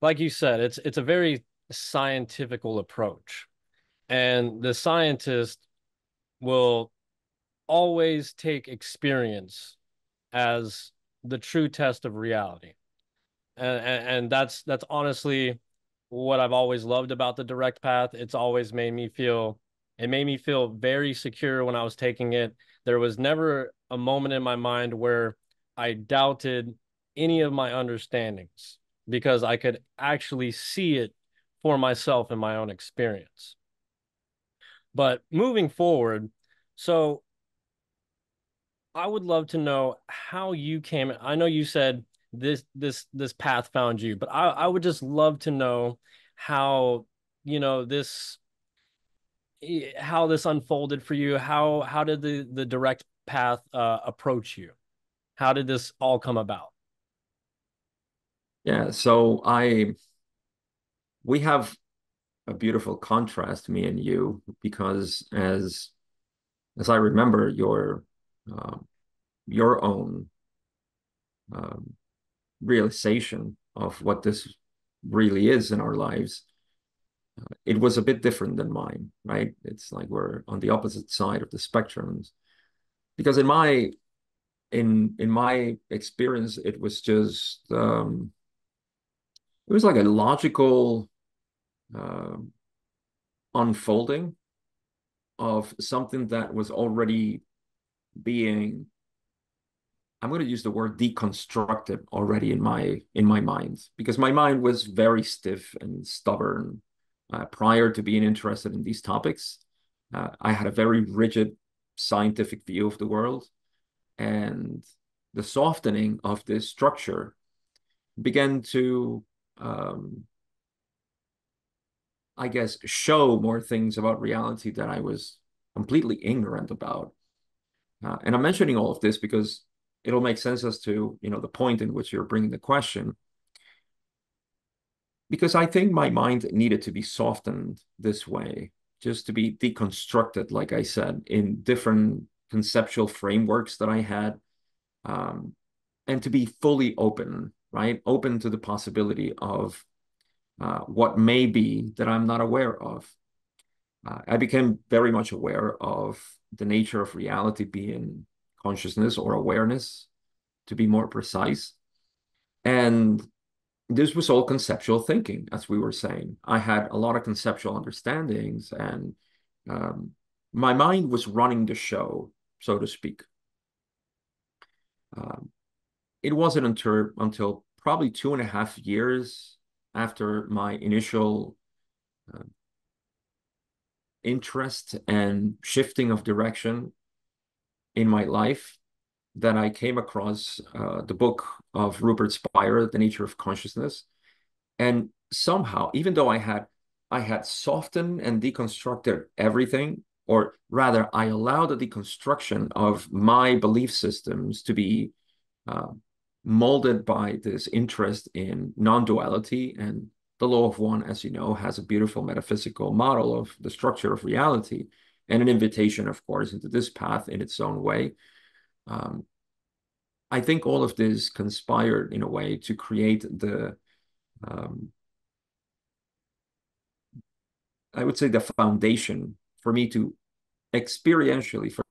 like you said, it's a very scientifical approach. And the scientist will always take experience as the true test of reality. And that's honestly what I've always loved about the direct path. It's always made me feel it made me feel very secure when I was taking it. There was never a moment in my mind where I doubted any of my understandings because I could actually see it for myself in my own experience. But moving forward, so I would love to know how you came. I know you said this path found you, but I would just love to know how, this how this unfolded for you. How did the direct path approach you? How did this all come about? Yeah, we have a beautiful contrast, me and you, because as I remember um, your own um, realization of what this really is in our lives, it was a bit different than mine, right? It's like we're on the opposite side of the spectrums. Because in my experience, it was like a logical um unfolding of something that was already being, I'm going to use the word deconstructed already in my mind, because my mind was very stiff and stubborn prior to being interested in these topics. I had a very rigid scientific view of the world, and the softening of this structure began to, um, I guess, show more things about reality that I was completely ignorant about. And I'm mentioning all of this because it'll make sense as to, the point in which you're bringing the question. Because I think my mind needed to be softened this way, just to be deconstructed, like I said, in different conceptual frameworks that I had, um, and to be fully open, right? Open to the possibility of what may be that I'm not aware of. I became very much aware of the nature of reality being consciousness or awareness, to be more precise. And this was all conceptual thinking, as we were saying. I had a lot of conceptual understandings, and um, my mind was running the show, so to speak. Um, it wasn't until probably 2.5 years after my initial uh, interest and shifting of direction in my life that I came across the book of Rupert Spira, The Nature of Consciousness. And somehow, even though I had softened and deconstructed everything, or rather, I allowed the deconstruction of my belief systems to be uh, molded by this interest in non-duality. And the law of one, as you know, has a beautiful metaphysical model of the structure of reality and an invitation, of course, into this path in its own way. Um, I think all of this conspired in a way to create um, I would say, the foundation for me to experientially, for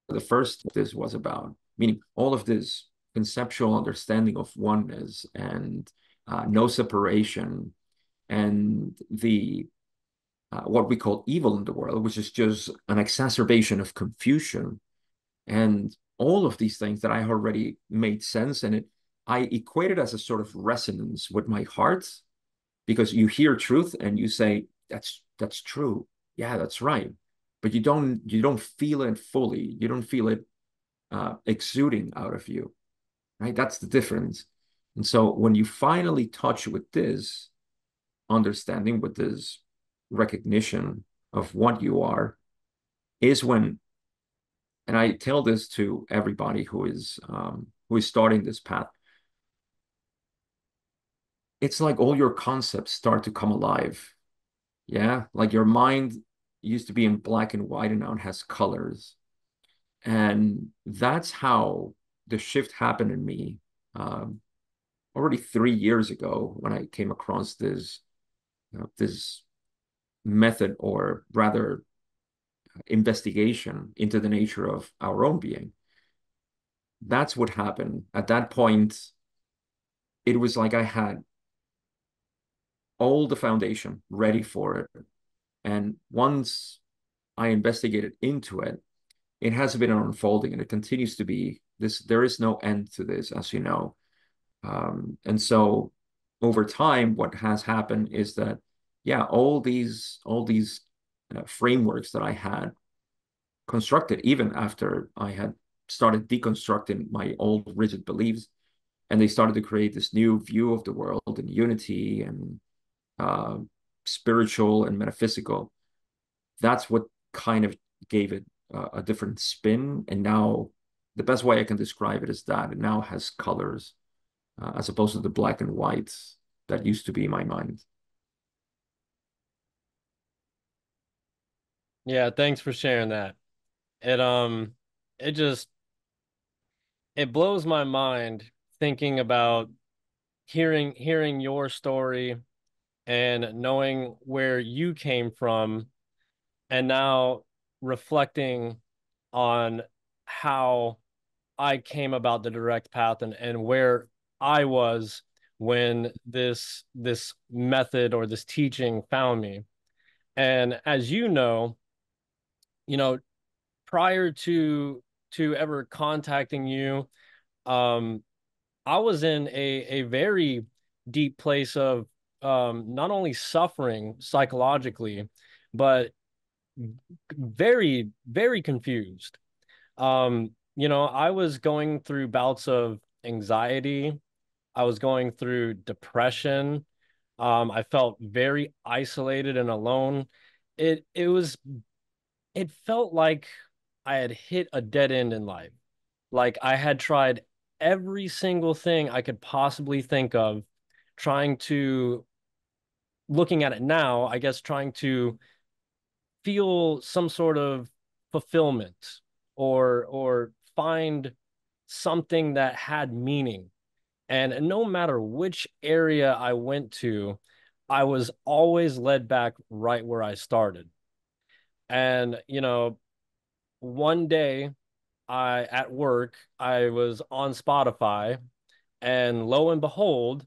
the first, this was about, meaning all of this conceptual understanding of oneness and no separation, and the what we call evil in the world, which is just an exacerbation of confusion, and all of these things that I already made sense, and I equated as a sort of resonance with my heart, because you hear truth and you say, that's true. Yeah, that's right. But you don't feel it fully. You don't feel it exuding out of you, right? That's the difference. And so when you finally touch with this understanding, with this recognition of what you are, is when, and I tell this to everybody who is starting this path, it's like all your concepts start to come alive. Yeah, like your mind used to be in black and white and now it has colors. And that's how the shift happened in me, um, already 3 years ago when I came across this method, or rather investigation into the nature of our own being. That's what happened. At that point, it was like I had all the foundation ready for it. And once I investigated into it, it has been unfolding and it continues to be this. There is no end to this, as you know. And so over time, what has happened is that, yeah, all these frameworks that I had constructed, even after I had started deconstructing my old rigid beliefs, and they started to create this new view of the world and unity and uh, spiritual and metaphysical. That's what kind of gave it a different spin. And now the best way I can describe it is that it now has colors, as opposed to the black and white that used to be in my mind. Yeah, thanks for sharing that. It it just it blows my mind thinking about hearing your story and knowing where you came from, and now reflecting on how I came about the direct path, and where I was when this method or this teaching found me. And as you know, prior to ever contacting you, um, I was in a very deep place of not only suffering psychologically, but very, very confused. I was going through bouts of anxiety. I was going through depression. I felt very isolated and alone. It felt like I had hit a dead end in life. Like I had tried every single thing I could possibly think of, trying to, looking at it now, I guess trying to feel some sort of fulfillment, or find something that had meaning. And no matter which area I went to, I was always led back right where I started. And, one day at work, I was on Spotify, and lo and behold,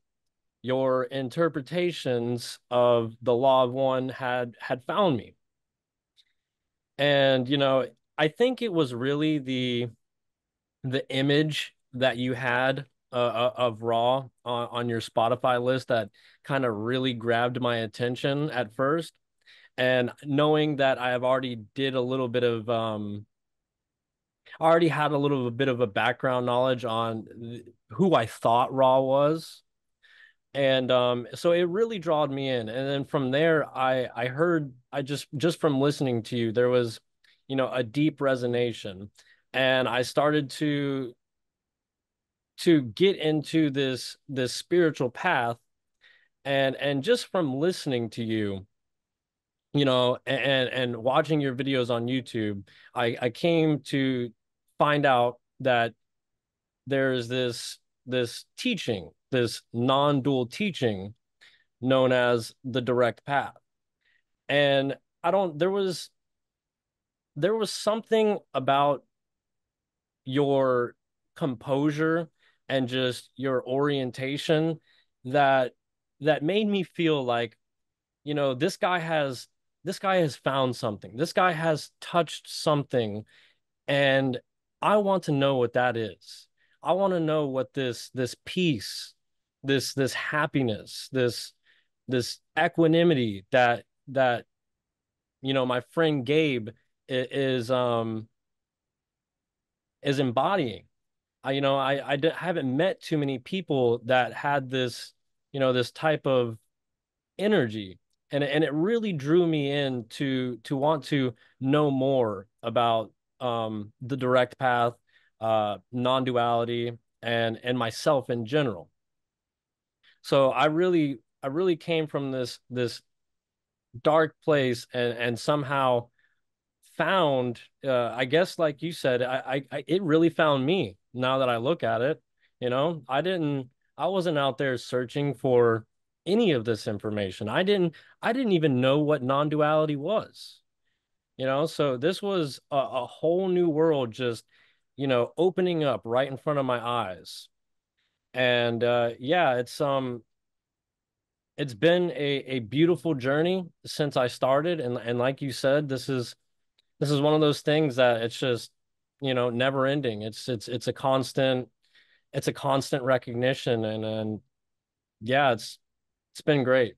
your interpretations of the law of one had found me. And, I think it was really the image that you had of Raw on your Spotify list that kind of really grabbed my attention at first. And knowing that I have already did a little bit of I already had a little bit of a background knowledge on who I thought Raw was. And so it really drawed me in. And then from there, I heard, I just from listening to you, there was, a deep resonation. And I started to get into this spiritual path. And just from listening to you, and watching your videos on YouTube, I came to find out that there's this teaching, this non-dual teaching known as the direct path. And I don't there was something about your composure and just your orientation that made me feel like, this guy has found something. This guy has touched something, and I want to know what that is. I want to know what this peace, this happiness, this equanimity that my friend Gabe is embodying. Haven't met too many people that had this type of energy, and it really drew me in to want to know more about the direct path, non-duality, and myself in general. So I really came from this dark place, and somehow found, I guess like you said, it really found me. Now that I look at it, I I wasn't out there searching for any of this information. I didn't even know what non-duality was. So this was a whole new world just, opening up right in front of my eyes. And yeah, it's been a beautiful journey since I started. And like you said, this is one of those things that it's just, never ending. It's a constant recognition, and yeah, it's been great.